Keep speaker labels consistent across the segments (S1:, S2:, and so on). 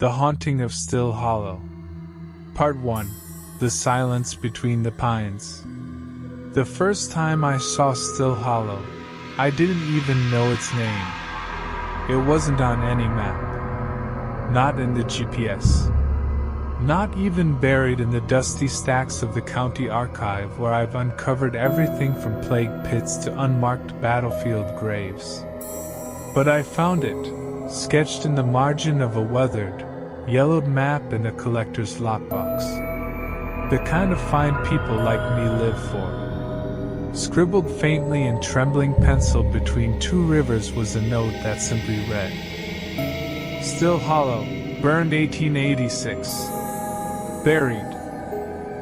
S1: The Haunting of Still Hollow. Part 1. The Silence Between the Pines. The first time I saw Still Hollow, I didn't even know its name. It wasn't on any map. Not in the GPS. Not even buried in the dusty stacks of the county archive where I've uncovered everything from plague pits to unmarked battlefield graves. But I found it, sketched in the margin of a weathered, yellowed map in a collector's lockbox. The kind of find people like me live for. Scribbled faintly in trembling pencil between two rivers was a note that simply read, Still Hollow, burned 1886. Buried.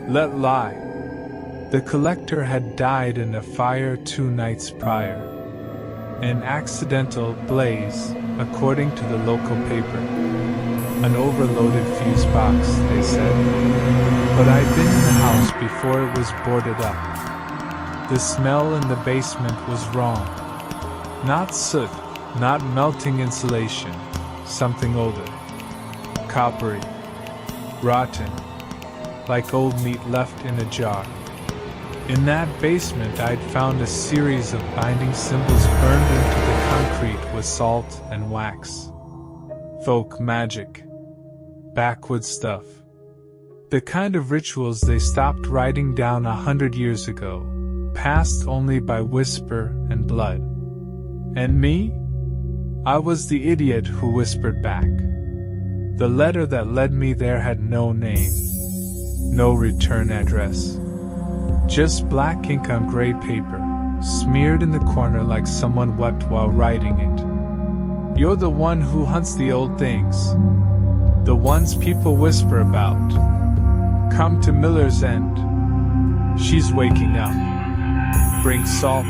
S1: Let lie. The collector had died in a fire 2 nights prior. An accidental blaze, according to the local paper. An overloaded fuse box, they said. But I'd been in the house before it was boarded up. The smell in the basement was wrong. Not soot, not melting insulation, something older. Coppery. Rotten. Like old meat left in a jar. In that basement I'd found a series of binding symbols burned into the concrete with salt and wax. Folk magic. Backwoods stuff. The kind of rituals they stopped writing down 100 years ago, passed only by whisper and blood. And me? I was the idiot who whispered back. The letter that led me there had no name, no return address. Just black ink on gray paper, smeared in the corner like someone wept while writing it. You're the one who hunts the old things. The ones people whisper about. Come to Miller's End. She's waking up. Bring salt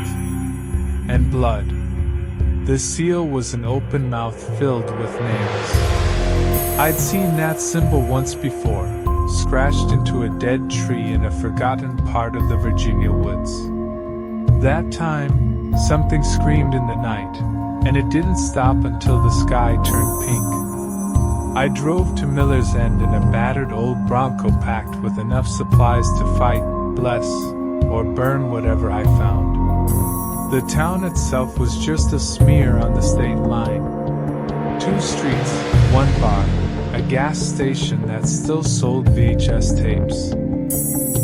S1: and blood. The seal was an open mouth filled with nails. I'd seen that symbol once before, scratched into a dead tree in a forgotten part of the Virginia woods. That time, something screamed in the night, and it didn't stop until the sky turned pink. I drove to Miller's End in a battered old Bronco packed with enough supplies to fight, bless, or burn whatever I found. The town itself was just a smear on the state line. 2 streets, 1 bar, a gas station that still sold VHS tapes.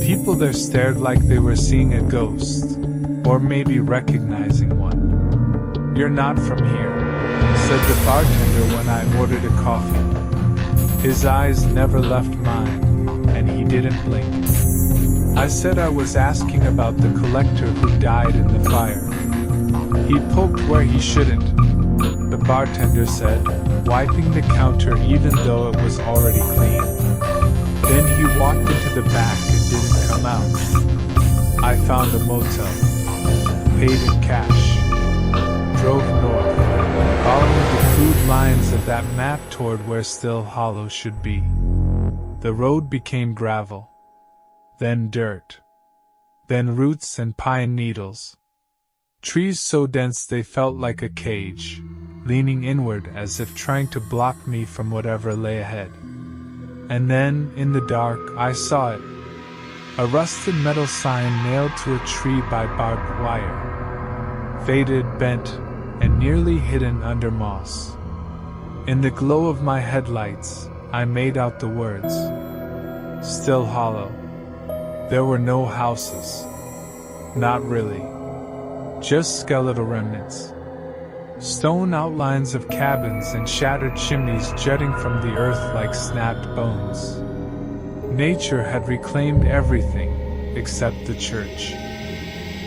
S1: People there stared like they were seeing a ghost, or maybe recognizing one. You're not from here, said the bartender when I ordered a coffee. His eyes never left mine, and he didn't blink. I said I was asking about the collector who died in the fire. He poked where he shouldn't, the bartender said, wiping the counter even though it was already clean. Then he walked into the back and didn't come out. I found a motel, paid in cash, drove north, following the crude lines of that map toward where Still Hollow should be. The road became gravel, then dirt, then roots and pine needles. Trees so dense they felt like a cage, leaning inward as if trying to block me from whatever lay ahead. And then, in the dark, I saw it. A rusted metal sign nailed to a tree by barbed wire. Faded, bent, and nearly hidden under moss. In the glow of my headlights, I made out the words, Still Hollow. There were no houses. Not really. Just skeletal remnants. Stone outlines of cabins and shattered chimneys jutting from the earth like snapped bones. Nature had reclaimed everything except the church.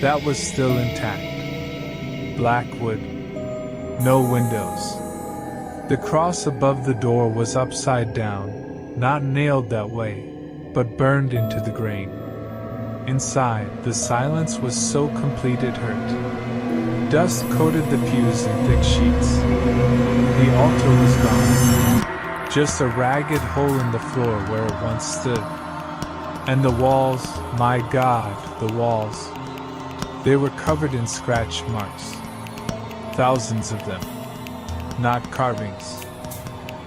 S1: That was still intact. Black wood. No windows. The cross above the door was upside down, not nailed that way, but burned into the grain. Inside, the silence was so complete it hurt. Dust coated the pews in thick sheets. The altar was gone. Just a ragged hole in the floor where it once stood. And the walls, my God, the walls. They were covered in scratch marks. Thousands of them. Not carvings.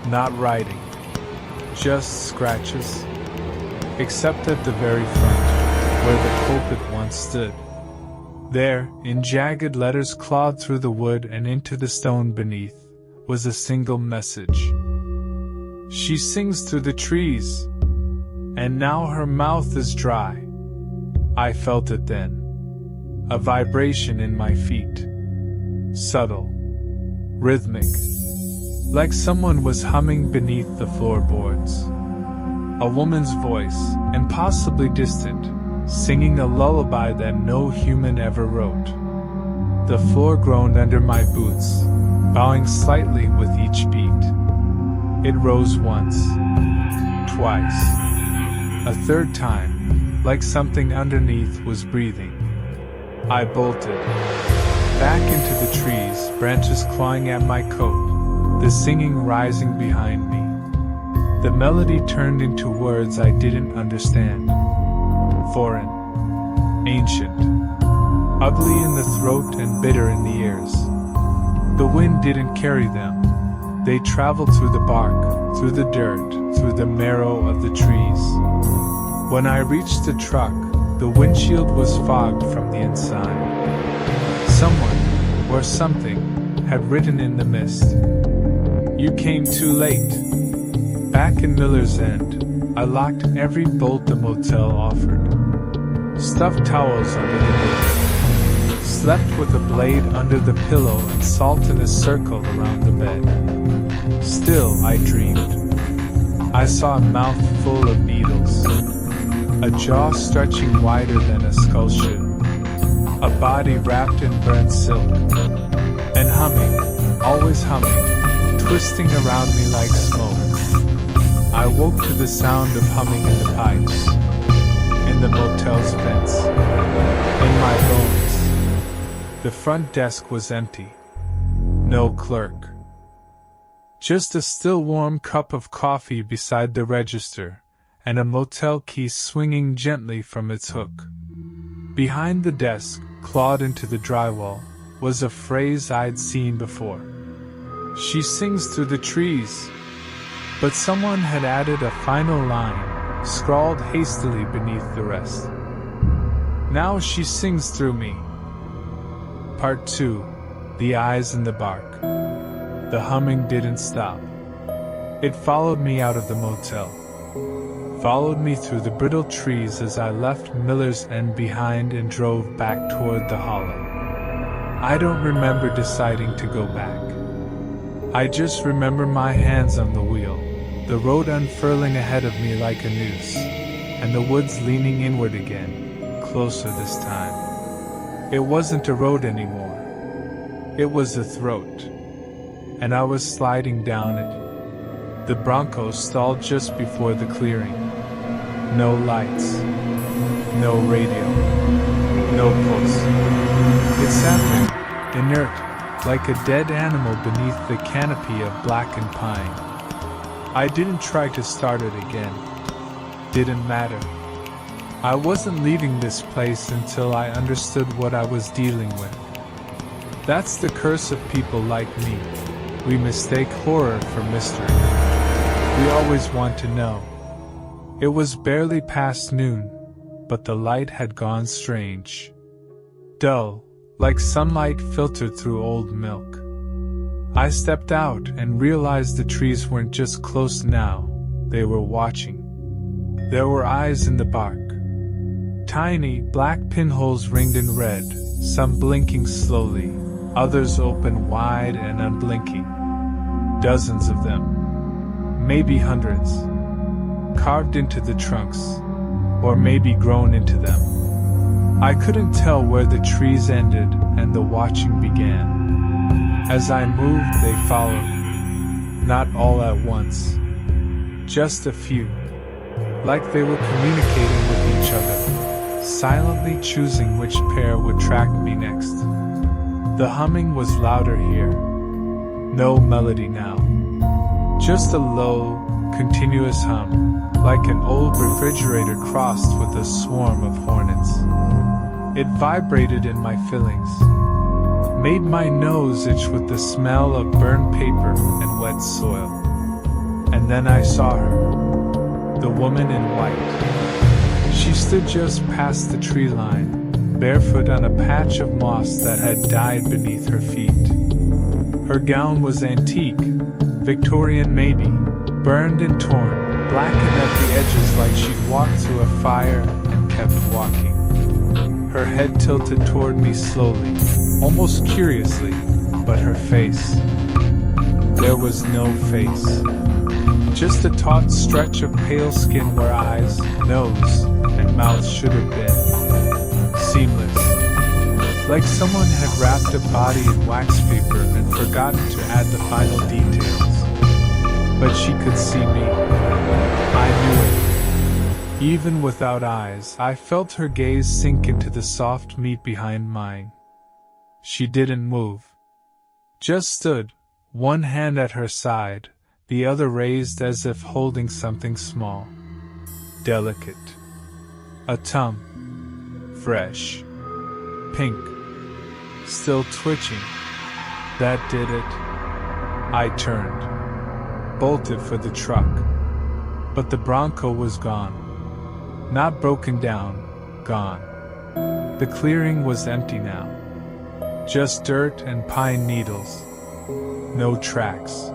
S1: Not writing. just scratches. Except at the very front, where the pulpit once stood. There, in jagged letters clawed through the wood and into the stone beneath, was a single message. She sings through the trees, and now her mouth is dry. I felt it then. A vibration in my feet. Subtle. Rhythmic. Like someone was humming beneath the floorboards. A woman's voice, and possibly distant, singing a lullaby that no human ever wrote. The floor groaned under my boots, bowing slightly with each beat. It rose once, twice, a third time, like something underneath was breathing. I bolted back into the trees, branches clawing at my coat, the singing rising behind me. The melody turned into words I didn't understand. Foreign, ancient, ugly in the throat and bitter in the ears. The wind didn't carry them. They traveled through the bark, through the dirt, through the marrow of the trees. When I reached the truck, the windshield was fogged from the inside. Someone, or something, had written in the mist, "You came too late." Back in Miller's End, I locked every bolt the motel offered. Stuffed towels under the bed. Slept with a blade under the pillow and salt in a circle around the bed. Still, I dreamed. I saw a mouth full of needles. A jaw stretching wider than a skull should. A body wrapped in burnt silk. And humming, always humming, twisting around me like smoke. I woke to the sound of humming in the pipes, in the motel's fence, in my bones. The front desk was empty. No clerk. Just a still warm cup of coffee beside the register, and a motel key swinging gently from its hook. Behind the desk, clawed into the drywall, was a phrase I'd seen before. "She sings through the trees." But someone had added a final line, scrawled hastily beneath the rest. "Now she sings through me." Part 2. The Eyes in the Bark. The humming didn't stop. It followed me out of the motel. Followed me through the brittle trees as I left Miller's End behind and drove back toward the hollow. I don't remember deciding to go back. I just remember my hands on the wheel, the road unfurling ahead of me like a noose, and the woods leaning inward again, closer this time. It wasn't a road anymore. It was a throat. And I was sliding down it. The Bronco stalled just before the clearing. No lights. No radio. No pulse. It sat there, inert, like a dead animal beneath the canopy of blackened pine. I didn't try to start it again. Didn't matter. I wasn't leaving this place until I understood what I was dealing with. That's the curse of people like me. We mistake horror for mystery. We always want to know. It was barely past noon, but the light had gone strange. Dull, like sunlight filtered through old milk. I stepped out and realized the trees weren't just close now, they were watching. There were eyes in the bark. Tiny, black pinholes ringed in red, some blinking slowly, others open wide and unblinking. Dozens of them. Maybe hundreds. Carved into the trunks, or maybe grown into them. I couldn't tell where the trees ended and the watching began. As I moved, they followed. Not all at once. Just a few. Like they were communicating with each other, silently choosing which pair would track me next. The humming was louder here. No melody now. Just a low, continuous hum, like an old refrigerator crossed with a swarm of hornets. It vibrated in my fillings, made my nose itch with the smell of burned paper and wet soil. And then I saw her. the woman in white. She stood just past the tree line, barefoot on a patch of moss that had died beneath her feet. Her gown was antique, Victorian maybe, burned and torn, blackened at the edges like she'd walked through a fire and kept walking. Her head tilted toward me slowly, almost curiously, but her face. There was no face. Just a taut stretch of pale skin where eyes, nose, and mouth should have been. Seamless. Like someone had wrapped a body in wax paper and forgotten to add the final details. But she could see me. I knew it. Even without eyes, I felt her gaze sink into the soft meat behind mine. She didn't move. Just stood, one hand at her side, the other raised as if holding something small. Delicate. A tongue. Fresh. Pink. Still twitching. That did it. I turned. Bolted for the truck. But the Bronco was gone. Not broken down, gone. The clearing was empty now. Just dirt and pine needles. No tracks.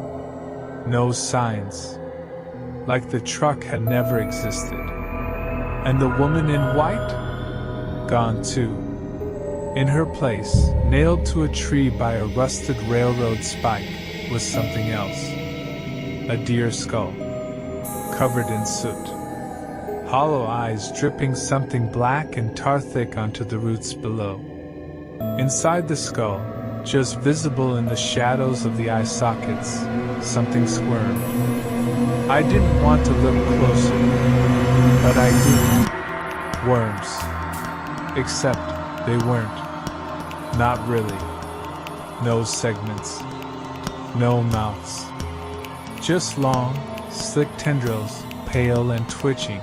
S1: No signs. Like the truck had never existed. And the woman in white? Gone too. In her place, nailed to a tree by a rusted railroad spike, was something else. A deer skull. Covered in soot. Hollow eyes dripping something black and tar-thick onto the roots below. Inside the skull, just visible in the shadows of the eye sockets, something squirmed. I didn't want to look closer, but I did. Worms. Except, they weren't. Not really. No segments. No mouths. Just long, slick tendrils, pale and twitching.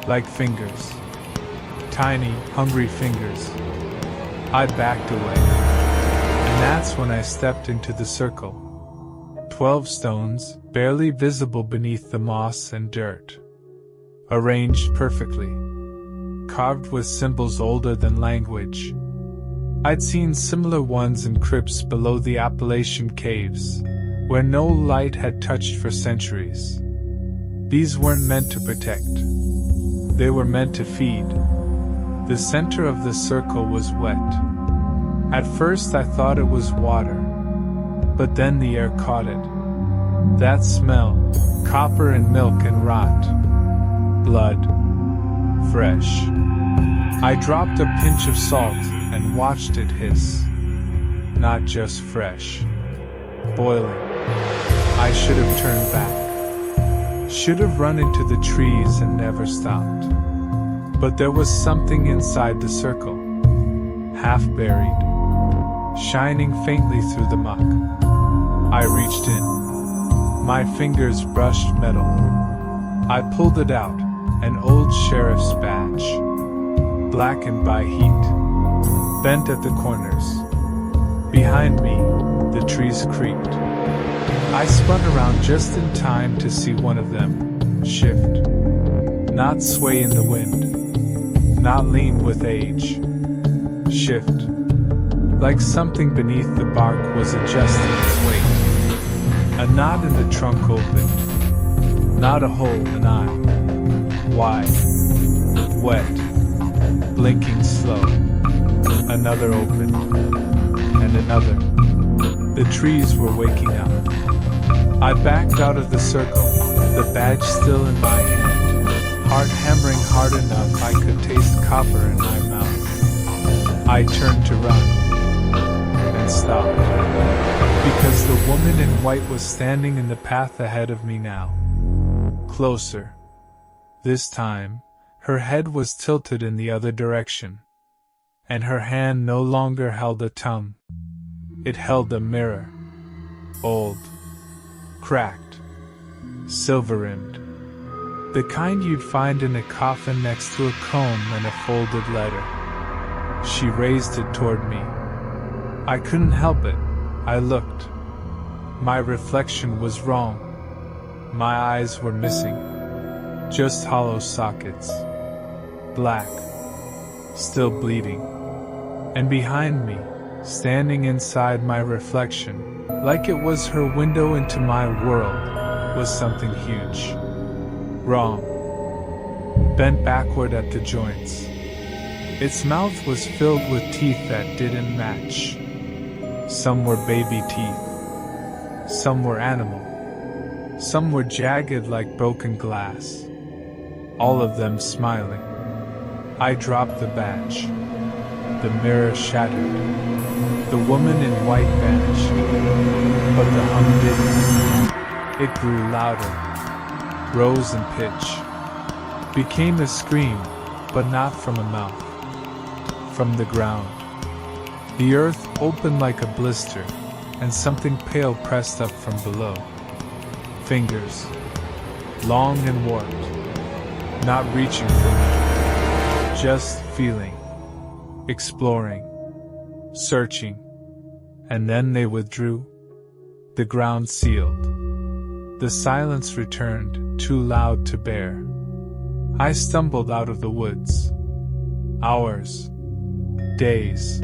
S1: Like fingers. Tiny, hungry fingers. I backed away. And that's when I stepped into the circle. 12 stones, barely visible beneath the moss and dirt. Arranged perfectly. Carved with symbols older than language. I'd seen similar ones in crypts below the Appalachian caves, where no light had touched for centuries. These weren't meant to protect. They were meant to feed. The center of the circle was wet. At first I thought it was water, but then the air caught it. That smell, copper and milk and rot. Blood. Fresh. I dropped a pinch of salt and watched it hiss. Not just fresh. Boiling. I should have turned back. Should have run into the trees and never stopped. But there was something inside the circle. Half buried. Shining faintly through the muck. I reached in. My fingers brushed metal. I pulled it out, an old sheriff's badge. Blackened by heat. Bent at the corners. Behind me, the trees creaked. I spun around just in time to see one of them shift. Not sway in the wind. Not lean with age. Shift. Like something beneath the bark was adjusting its weight. A knot in the trunk opened. Not a hole, an eye. Wide. Wet. Blinking slow. Another opened. And another. The trees were waking up. I backed out of the circle, the badge still in my hand, heart hammering hard enough I could taste copper in my mouth. I turned to run, and stopped, because the woman in white was standing in the path ahead of me now. Closer. This time, her head was tilted in the other direction, and her hand no longer held a tongue. It held a mirror. Old. Cracked. Silver-rimmed. The kind you'd find in a coffin next to a comb and a folded letter. She raised it toward me. I couldn't help it. I looked. My reflection was wrong. My eyes were missing. just hollow sockets. Black, still bleeding. And behind me, standing inside my reflection, like it was her window into my world, was something huge. Wrong. Bent backward at the joints. Its mouth was filled with teeth that didn't match. Some were baby teeth. Some were animal. Some were jagged like broken glass. All of them smiling. I dropped the badge. The mirror shattered. The woman in white vanished. But the hum didn't. It grew louder. Rose in pitch. Became a scream, but not from a mouth. From the ground. The earth opened like a blister, and something pale pressed up from below. Fingers. Long and warped. Not reaching for me. Just feeling. Exploring. Searching. And then they withdrew. The ground sealed. The silence returned, too loud to bear. I stumbled out of the woods. Hours. Days.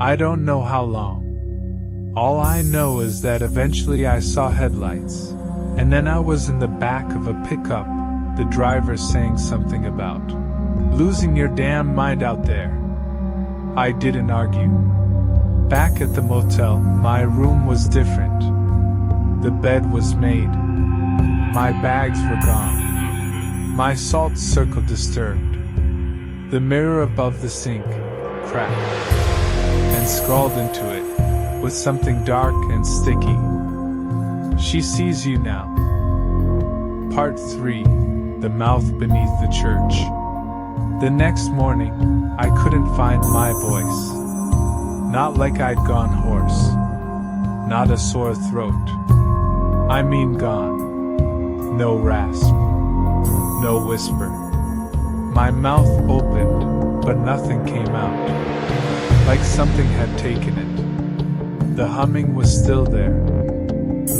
S1: I don't know how long. All I know is that eventually I saw headlights, and then I was in the back of a pickup, the driver saying something about losing your damn mind out there. I didn't argue. Back at the motel, my room was different. The bed was made. My bags were gone. My salt circle disturbed. The mirror above the sink cracked and scrawled into it with something dark and sticky. She sees you now. Part 3. The mouth beneath the church. The next morning, I couldn't find my voice. Not like I'd gone hoarse. Not a sore throat. I mean gone. No rasp. No whisper. My mouth opened, but nothing came out. Like something had taken it. The humming was still there.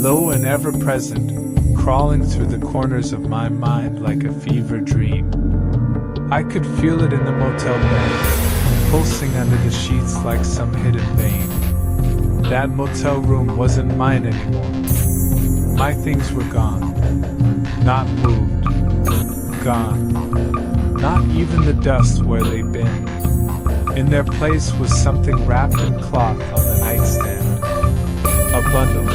S1: Low and ever present, crawling through the corners of my mind like a fever dream. I could feel it in the motel bed, pulsing under the sheets like some hidden vein. That motel room wasn't mine anymore. My things were gone. Not moved. Gone. Not even the dust where they'd been. In their place was something wrapped in cloth on the nightstand. A bundle.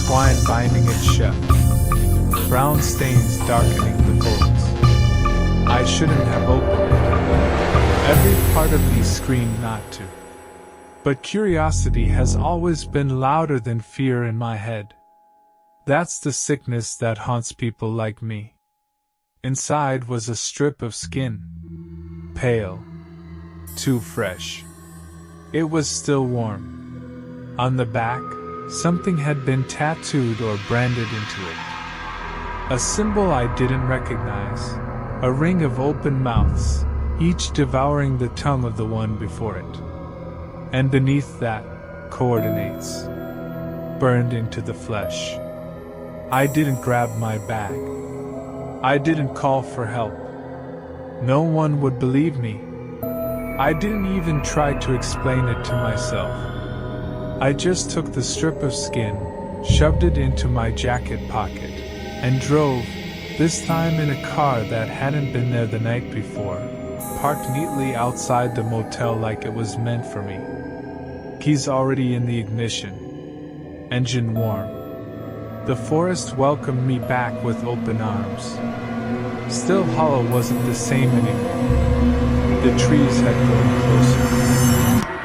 S1: Twine binding it shut. Brown stains darkening the folds. I shouldn't have opened it. Every part of me screamed not to. But curiosity has always been louder than fear in my head. That's the sickness that haunts people like me. Inside was a strip of skin. Pale. Too fresh. It was still warm. On the back, something had been tattooed or branded into it. A symbol I didn't recognize. A ring of open mouths, each devouring the tongue of the one before it. And beneath that, coordinates. Burned into the flesh. I didn't grab my bag. I didn't call for help. No one would believe me. I didn't even try to explain it to myself. I just took the strip of skin, shoved it into my jacket pocket, and drove, this time in a car that hadn't been there the night before, parked neatly outside the motel like it was meant for me. Keys already in the ignition. Engine warm. The forest welcomed me back with open arms. Still Hollow wasn't the same anymore. The trees had grown closer.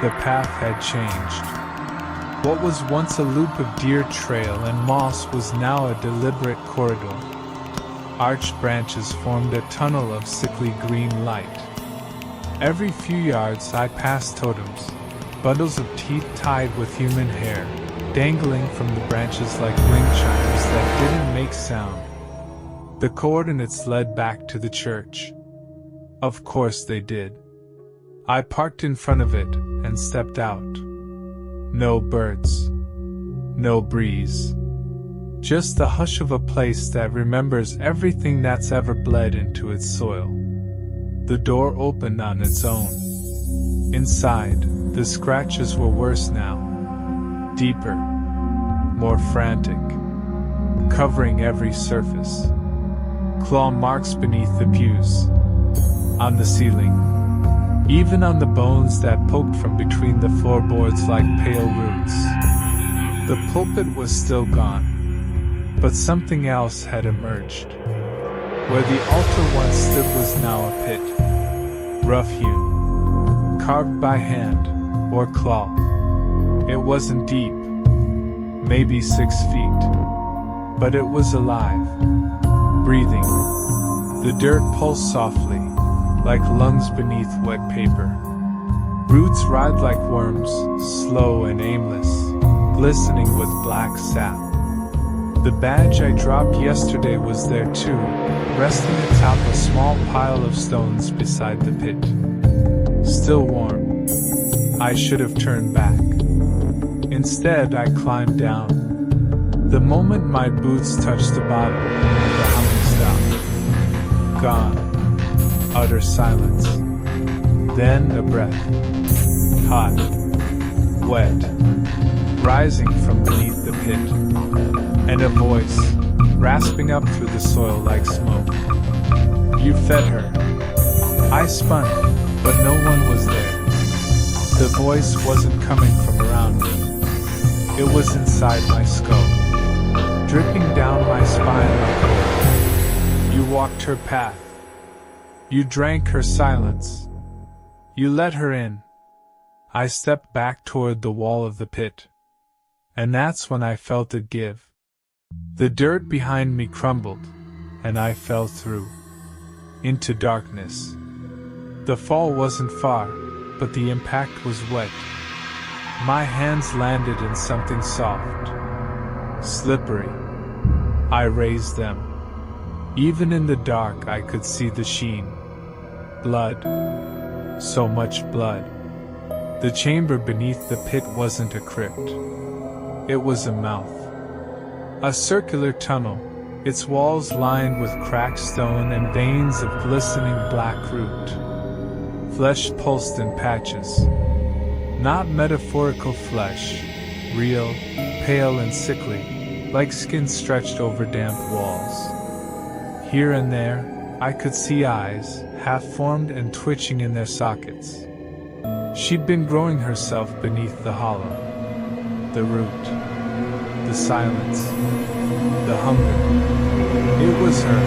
S1: The path had changed. What was once a loop of deer trail and moss was now a deliberate corridor. Arched branches formed a tunnel of sickly green light. Every few yards I passed totems, bundles of teeth tied with human hair, dangling from the branches like ring chimes that didn't make sound. The coordinates led back to the church. Of course they did. I parked in front of it and stepped out. No birds. No breeze. Just the hush of a place that remembers everything that's ever bled into its soil. The door opened on its own. Inside, the scratches were worse now. Deeper. More frantic. Covering every surface. Claw marks beneath the pews. On the ceiling. Even on the bones that poked from between the floorboards like pale roots. The pulpit was still gone. But something else had emerged. Where the altar once stood was now a pit. Rough-hewn. Carved by hand, or claw. It wasn't deep. Maybe 6 feet. But it was alive. Breathing. The dirt pulsed softly, like lungs beneath wet paper. Roots writhed like worms, slow and aimless, glistening with black sap. The badge I dropped yesterday was there too, resting atop a small pile of stones beside the pit. Still warm. I should have turned back. Instead, I climbed down. The moment my boots touched the bottom, the humming stopped. Gone. Utter silence. Then a breath. Hot. Wet. Rising from beneath the pit. And a voice, rasping up through the soil like smoke. You fed her. I spun, but no one was there. The voice wasn't coming from around me. It was inside my skull, dripping down my spine like oil. You walked her path. You drank her silence. You let her in. I stepped back toward the wall of the pit. And that's when I felt it give. The dirt behind me crumbled, and I fell through. Into darkness. The fall wasn't far, but the impact was wet. My hands landed in something soft. Slippery. I raised them. Even in the dark I could see the sheen. Blood. So much blood. The chamber beneath the pit wasn't a crypt. It was a mouth. A circular tunnel, its walls lined with cracked stone and veins of glistening black root. Flesh pulsed in patches. Not metaphorical flesh, real, pale and sickly, like skin stretched over damp walls. Here and there, I could see eyes, half-formed and twitching in their sockets. She'd been growing herself beneath the hollow. The root. The silence. The hunger. It was her.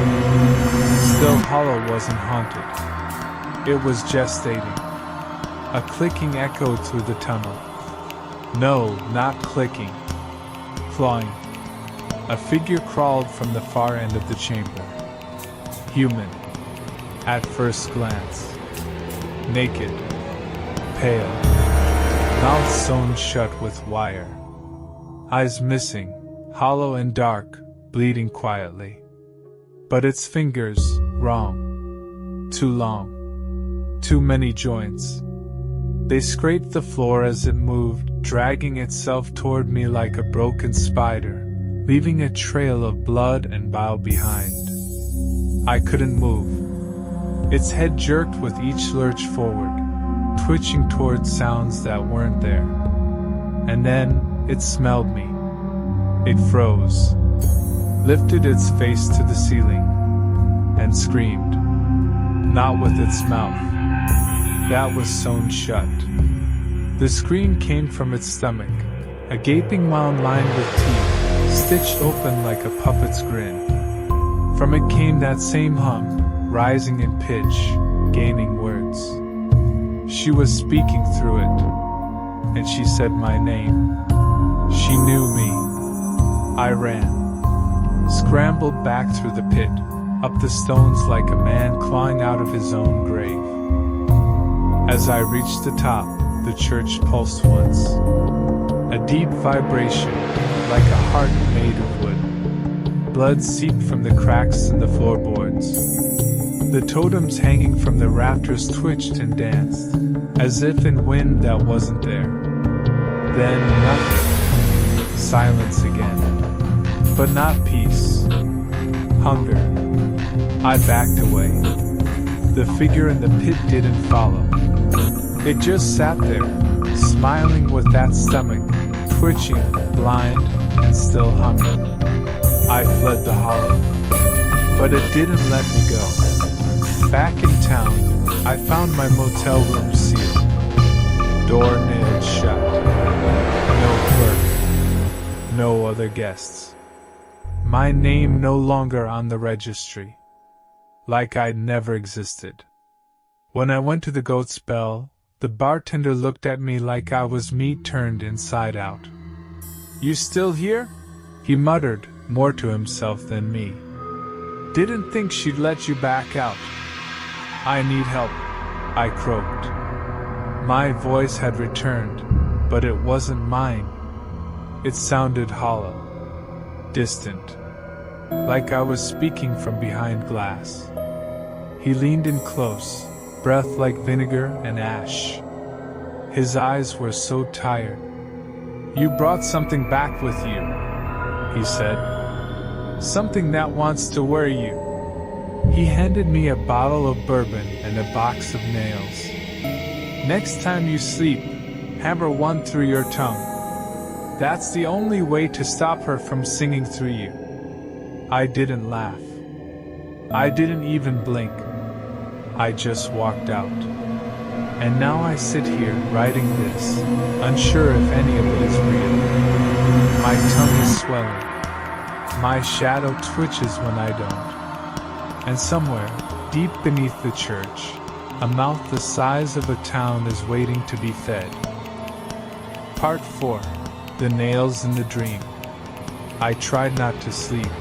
S1: Still hollow wasn't haunted. It was gestating. A clicking echoed through the tunnel. No, not clicking. Clawing. A figure crawled from the far end of the chamber. Human. At first glance. Naked. Pale. Mouth sewn shut with wire. Eyes missing, hollow and dark, bleeding quietly. But its fingers, wrong. Too long. Too many joints. They scraped the floor as it moved, dragging itself toward me like a broken spider, leaving a trail of blood and bile behind. I couldn't move. Its head jerked with each lurch forward, twitching toward sounds that weren't there. And then, it smelled me. It froze, lifted its face to the ceiling, and screamed. Not with its mouth. That was sewn shut. The scream came from its stomach, a gaping mound lined with teeth, stitched open like a puppet's grin. From it came that same hum, rising in pitch, gaining words. She was speaking through it, and she said my name. She knew me. I ran. Scrambled back through the pit, up the stones like a man clawing out of his own grave. As I reached the top, the church pulsed once. A deep vibration, like a heart made of wood. Blood seeped from the cracks in the floorboards. The totems hanging from the rafters twitched and danced, as if in wind that wasn't there. Then nothing. Silence again. but not peace. Hunger. I backed away. The figure in the pit didn't follow. It just sat there, smiling with that stomach, twitching, blind, and still hungry. I fled the hollow, but it didn't let me go. Back in town, I found my motel room sealed. Door nailed shut. No clerk. No other guests. My name no longer on the registry. Like I'd never existed. When I went to the Goat's Bell, the bartender looked at me like I was meat turned inside out. "You still here?" he muttered, more to himself than me. "Didn't think she'd let you back out." "I need help," I croaked. My voice had returned, but it wasn't mine. It sounded hollow, distant, like I was speaking from behind glass. He leaned in close, breath like vinegar and ash. His eyes were so tired. "You brought something back with you," he said. "Something that wants to worry you." He handed me a bottle of bourbon and a box of nails. "Next time you sleep, hammer one through your tongue. That's the only way to stop her from singing through you." I didn't laugh. I didn't even blink. I just walked out. And now I sit here writing this, unsure if any of it is real. My tongue is swelling. My shadow twitches when I don't. And somewhere, deep beneath the church, a mouth the size of a town is waiting to be fed. Part 4. The Nails in the Dream. I tried not to sleep.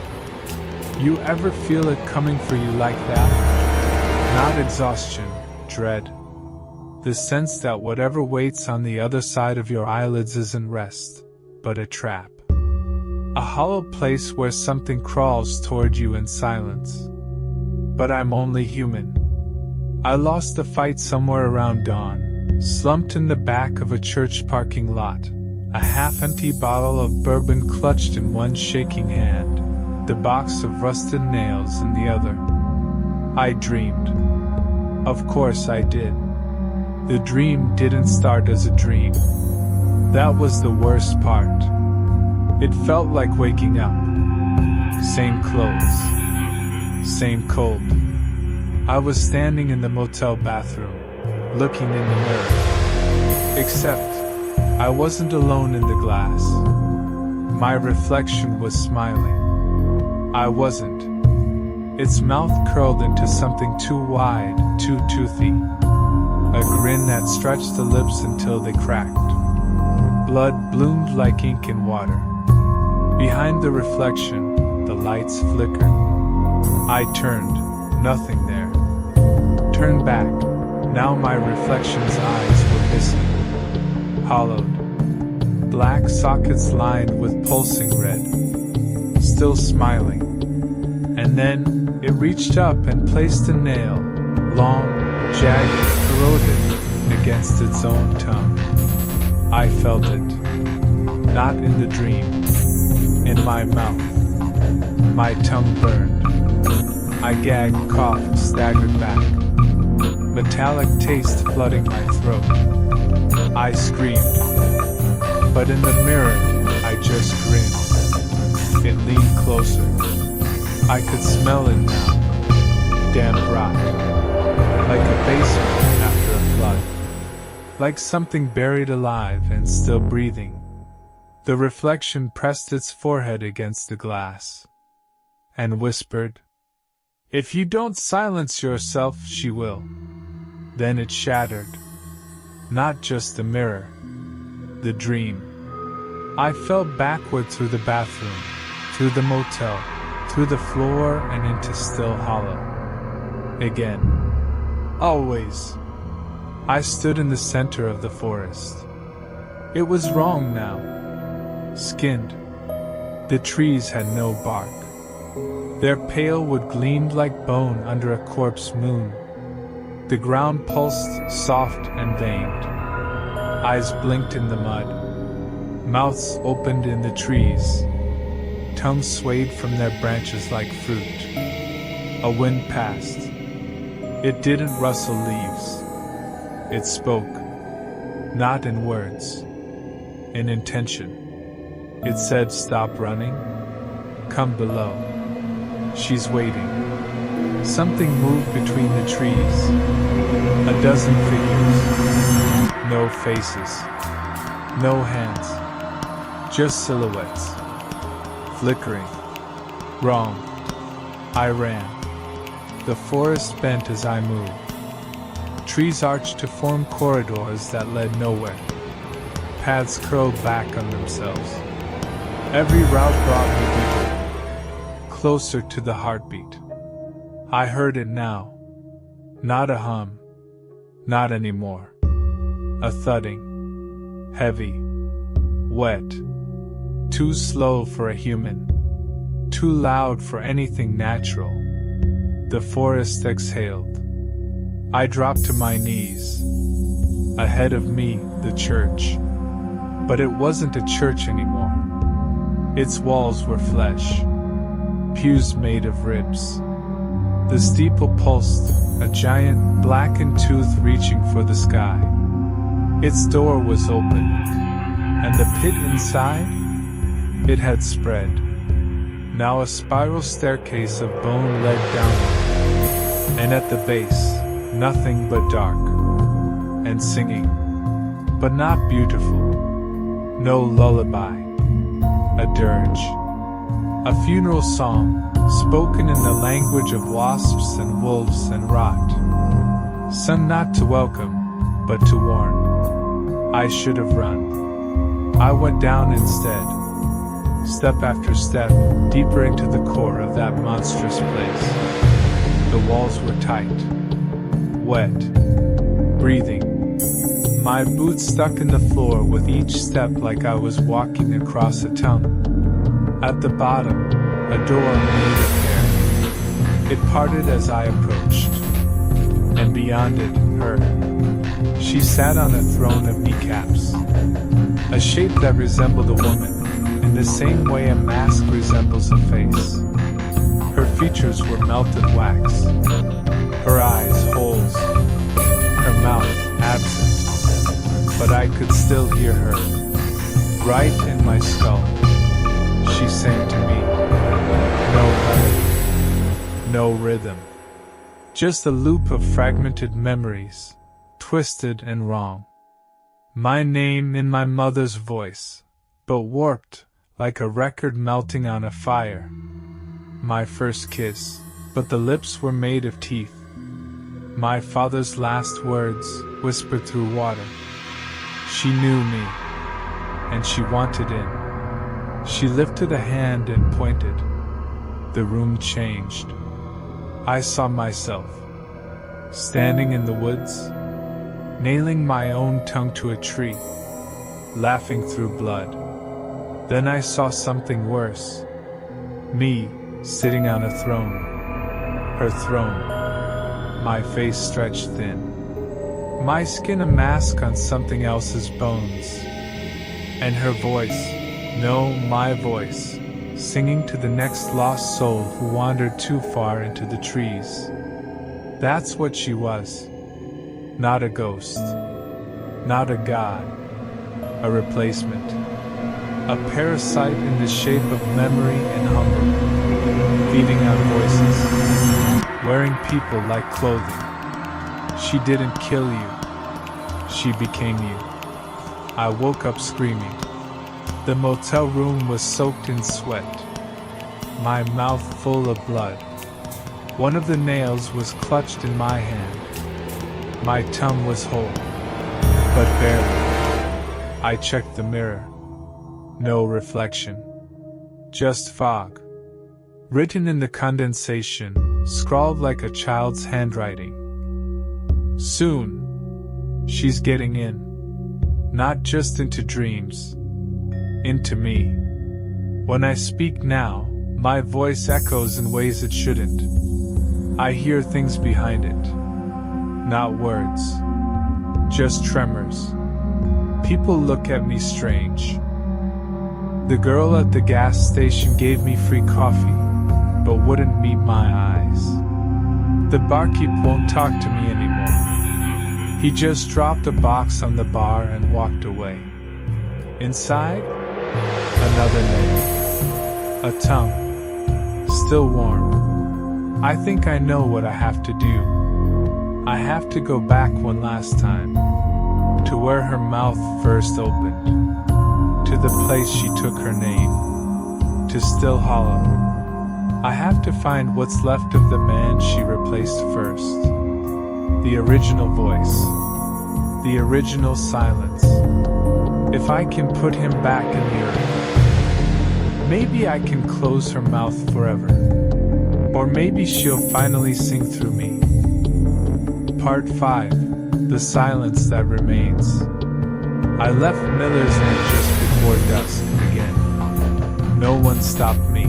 S1: You ever feel it coming for you like that? Not exhaustion, dread. The sense that whatever waits on the other side of your eyelids isn't rest, but a trap. A hollow place where something crawls toward you in silence. But I'm only human. I lost the fight somewhere around dawn, slumped in the back of a church parking lot, a half-empty bottle of bourbon clutched in one shaking hand, the box of rusted nails in the other. I dreamed. Of course I did. The dream didn't start as a dream. That was the worst part. It felt like waking up. Same clothes. Same cold. I was standing in the motel bathroom, looking in the mirror. Except, I wasn't alone in the glass. My reflection was smiling. I wasn't. Its mouth curled into something too wide, too toothy. A grin that stretched the lips until they cracked. Blood bloomed like ink in water. Behind the reflection, the lights flickered. I turned, nothing there. Turned back. Now my reflection's eyes were hissing. Hollowed. Black sockets lined with pulsing red. Still smiling. And then, it reached up and placed a nail, long, jagged, corroded, against its own tongue. I felt it. Not in the dream. In my mouth. My tongue burned. I gagged, coughed, staggered back. Metallic taste flooding my throat. I screamed. But in the mirror, I just grinned. It leaned closer. I could smell it now. Damp rot. Like a basement after a flood. Like something buried alive and still breathing. The reflection pressed its forehead against the glass. And whispered, "If you don't silence yourself, she will." Then it shattered. Not just the mirror. The dream. I fell backward through the bathroom, through the motel, through the floor and into still hollow. Again. Always. I stood in the center of the forest. It was wrong now. Skinned. The trees had no bark. Their pale wood gleamed like bone under a corpse moon. The ground pulsed, soft and veined. Eyes blinked in the mud. Mouths opened in the trees. tongues swayed from their branches like fruit. A wind passed. It didn't rustle leaves. It spoke, not in words, in intention. It said, "Stop running. Come below. She's waiting." Something moved between the trees. A dozen figures. No faces. No hands. Just silhouettes. Flickering. Wrong. I ran. The forest bent as I moved. Trees arched to form corridors that led nowhere. Paths curled back on themselves. Every route brought me deeper, closer to the heartbeat. I heard it now. Not a hum. Not anymore. A thudding. Heavy. Wet. Too slow for a human. Too loud for anything natural. The forest exhaled. I dropped to my knees. Ahead of me, the church. But it wasn't a church anymore. Its walls were flesh. Pews made of ribs. The steeple pulsed, a giant, blackened tooth reaching for the sky. Its door was open. And the pit inside? It had spread. Now a spiral staircase of bone led downward. And at the base, nothing but dark. And singing. But not beautiful. No lullaby. A dirge. A funeral song, spoken in the language of wasps and wolves and rot. Sung not to welcome, but to warn. I should have run. I went down instead. Step after step, deeper into the core of that monstrous place. The walls were tight. Wet. Breathing. My boots stuck in the floor with each step like I was walking across a tunnel. At the bottom, a door made of hair. It parted as I approached. And beyond it, her. She sat on a throne of kneecaps. A shape that resembled a woman, in the same way a mask resembles a face. Her features were melted wax. Her eyes, holes. Her mouth, absent. But I could still hear her. Right in my skull. She sang to me. No melody. No rhythm. Just a loop of fragmented memories, twisted and wrong. My name in my mother's voice, but warped, like a record melting on a fire. My first kiss, but the lips were made of teeth. My father's last words, whispered through water. She knew me, and she wanted in. She lifted a hand and pointed. The room changed. I saw myself, standing in the woods, nailing my own tongue to a tree, laughing through blood. Then I saw something worse. Me, sitting on a throne. Her throne. My face stretched thin. My skin a mask on something else's bones. And her voice, no, my voice, singing to the next lost soul who wandered too far into the trees. That's what she was. Not a ghost. Not a god. A replacement. A parasite in the shape of memory and hunger. Feeding on voices. Wearing people like clothing. She didn't kill you. She became you. I woke up screaming. The motel room was soaked in sweat. My mouth full of blood. One of the nails was clutched in my hand. My tongue was whole, but barely. I checked the mirror. No reflection. Just fog. Written in the condensation, scrawled like a child's handwriting. Soon, she's getting in. Not just into dreams. Into me. When I speak now, my voice echoes in ways it shouldn't. I hear things behind it. Not words. Just tremors. People look at me strange. The girl at the gas station gave me free coffee, but wouldn't meet my eyes. The barkeep won't talk to me anymore. He just dropped a box on the bar and walked away. Inside, another name. A tongue. Still warm. I think I know what I have to do. I have to go back one last time. To where her mouth first opened. To the place she took her name. To Still Hollow. I have to find what's left of the man she replaced first. The original voice. The original silence. If I can put him back in the earth, maybe I can close her mouth forever. Or maybe she'll finally sing through me. Part 5. The Silence That Remains. I left Miller's End just before dusk again. No one stopped me.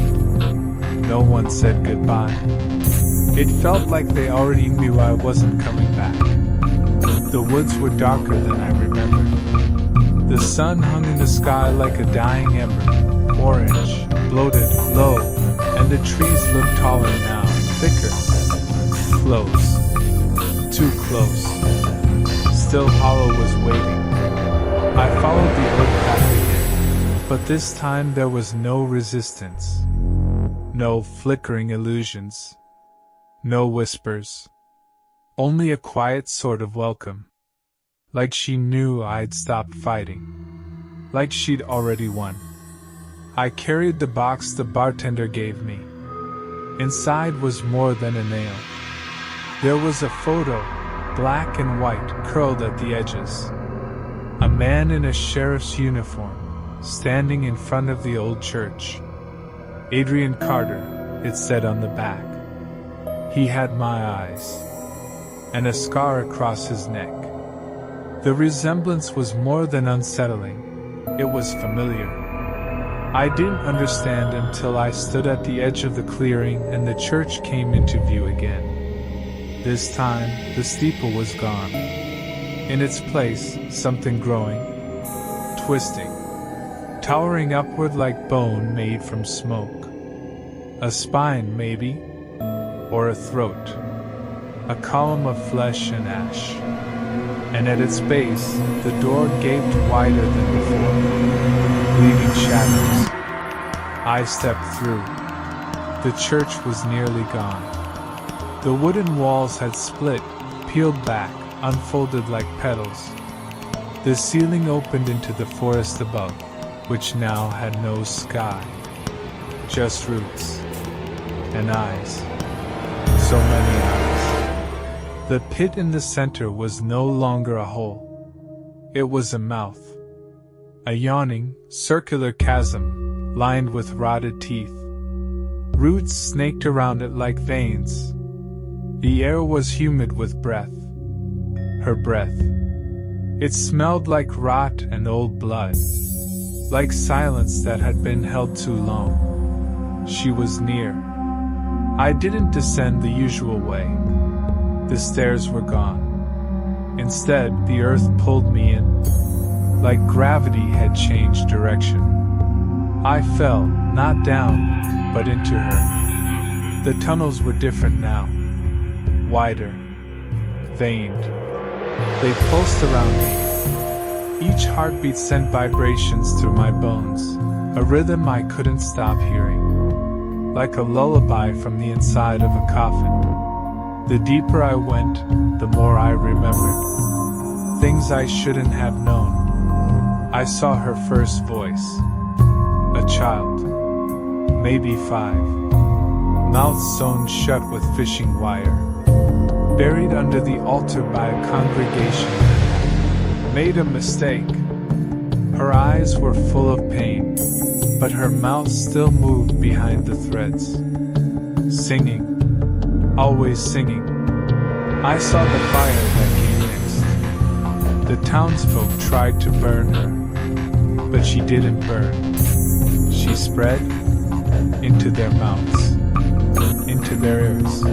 S1: No one said goodbye. It felt like they already knew I wasn't coming back. The woods were darker than I remembered. The sun hung in the sky like a dying ember, orange, bloated, low, and the trees looked taller now, thicker. Close. Too close. Still Hollow was waiting. I followed the old path again, but this time there was no resistance. No flickering illusions. No whispers. Only a quiet sort of welcome. Like she knew I'd stopped fighting. Like she'd already won. I carried the box the bartender gave me. Inside was more than a nail. There was a photo, black and white, curled at the edges. A man in a sheriff's uniform, standing in front of the old church. Adrian Carter, it said on the back. He had my eyes. And a scar across his neck. The resemblance was more than unsettling. It was familiar. I didn't understand until I stood at the edge of the clearing and the church came into view again. This time, the steeple was gone. In its place, something growing, twisting, towering upward like bone made from smoke. A spine, maybe, or a throat. A column of flesh and ash. And at its base, the door gaped wider than before, leaving shadows. I stepped through. The church was nearly gone. The wooden walls had split, peeled back, unfolded like petals. The ceiling opened into the forest above, which now had no sky. Just roots. And eyes. So many eyes. The pit in the center was no longer a hole. It was a mouth. A yawning, circular chasm, lined with rotted teeth. Roots snaked around it like veins. The air was humid with breath. Her breath. It smelled like rot and old blood. Like silence that had been held too long. She was near. I didn't descend the usual way. The stairs were gone. Instead, the earth pulled me in. Like gravity had changed direction. I fell, not down, but into her. The tunnels were different now. Wider. Veined. They pulsed around me. Each heartbeat sent vibrations through my bones. A rhythm I couldn't stop hearing. Like a lullaby from the inside of a coffin. The deeper I went, the more I remembered. Things I shouldn't have known. I saw her first voice. A child. Maybe 5. Mouth sewn shut with fishing wire. Buried under the altar by a congregation that had made a mistake. Her eyes were full of pain, but her mouth still moved behind the threads. Singing. Always singing. I saw the fire that came next. The townsfolk tried to burn her, but she didn't burn. She spread into their mouths, into their ears.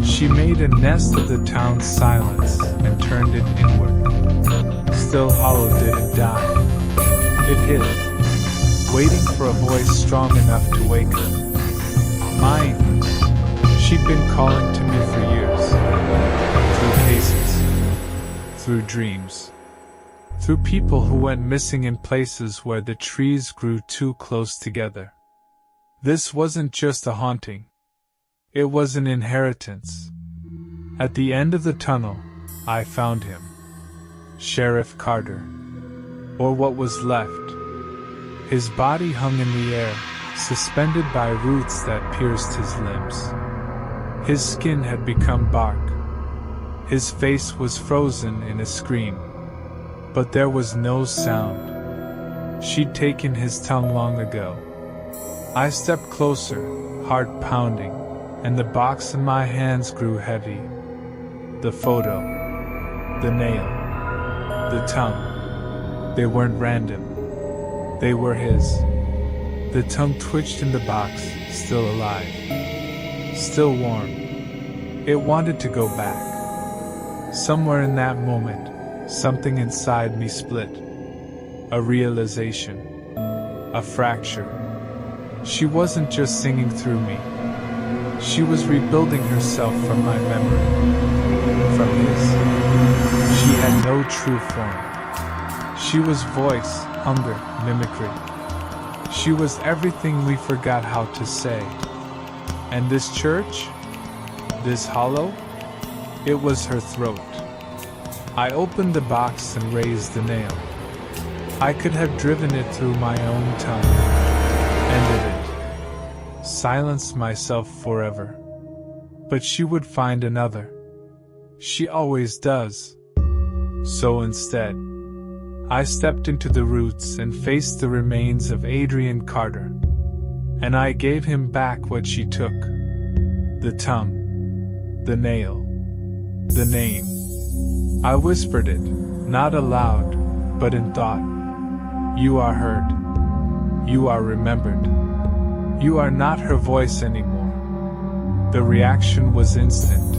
S1: She made a nest of the town's silence and turned it inward. Still Hollow didn't die. It hid. waiting for a voice strong enough to wake her. Mine. She'd been calling to me for years. Through cases. Through dreams. Through people who went missing in places where the trees grew too close together. This wasn't just a haunting. It was an inheritance. At the end of the tunnel, I found him. Sheriff Carter. Or what was left. His body hung in the air, suspended by roots that pierced his limbs. His skin had become bark. His face was frozen in a scream. But there was no sound. She'd taken his tongue long ago. I stepped closer, heart pounding, and the box in my hands grew heavy. The photo. The nail. The tongue. They weren't random. They were his. The tongue twitched in the box, still alive. Still warm. It wanted to go back. Somewhere in that moment, something inside me split. A realization. A fracture. She wasn't just singing through me. She was rebuilding herself from my memory. From his. She had no true form. She was voice, hunger, mimicry. She was everything we forgot how to say. And this church? This hollow? It was her throat. I opened the box and raised the nail. I could have driven it through my own tongue. Ended it. Silenced myself forever. But she would find another. She always does. So instead, I stepped into the roots and faced the remains of Adrian Carter. And I gave him back what she took. The tongue. The nail. The name. I whispered it, not aloud, but in thought. You are heard. You are remembered. You are not her voice anymore. The reaction was instant.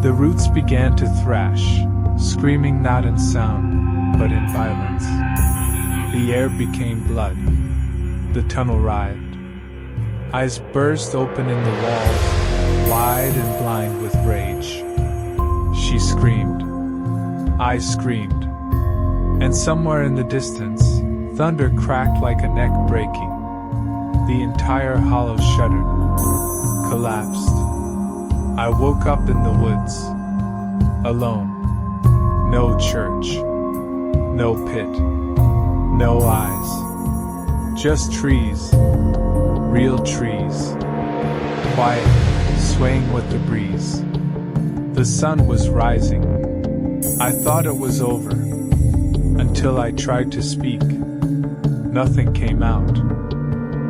S1: The roots began to thrash, screaming not in sound, but in violence. The air became blood. The tunnel writhed. Eyes burst open in the walls, wide and blind with rage. She screamed. I screamed. And somewhere in the distance, thunder cracked like a neck breaking. The entire hollow shuddered, collapsed. I woke up in the woods, alone. No church, no pit, no eyes. Just trees, real trees. Quiet, swaying with the breeze. The sun was rising. I thought it was over, until I tried to speak. Nothing came out.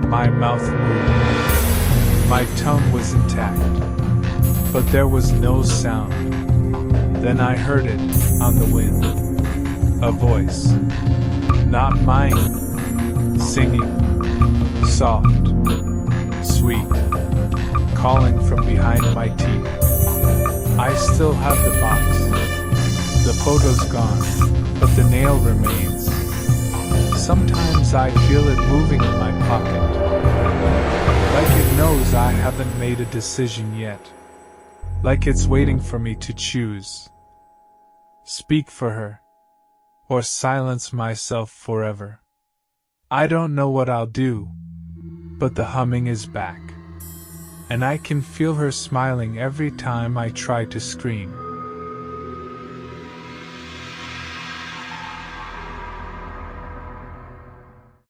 S1: My mouth moved. My tongue was intact. But there was no sound. Then I heard it, on the wind. A voice. Not mine. Singing. Soft. Sweet. Calling from behind my teeth. I still have the box. The photo's gone, but the nail remains. Sometimes I feel it moving in my pocket. Like it knows I haven't made a decision yet. Like it's waiting for me to choose. Speak for her. Or silence myself forever. I don't know what I'll do. But the humming is back. And I can feel her smiling every time I try to scream.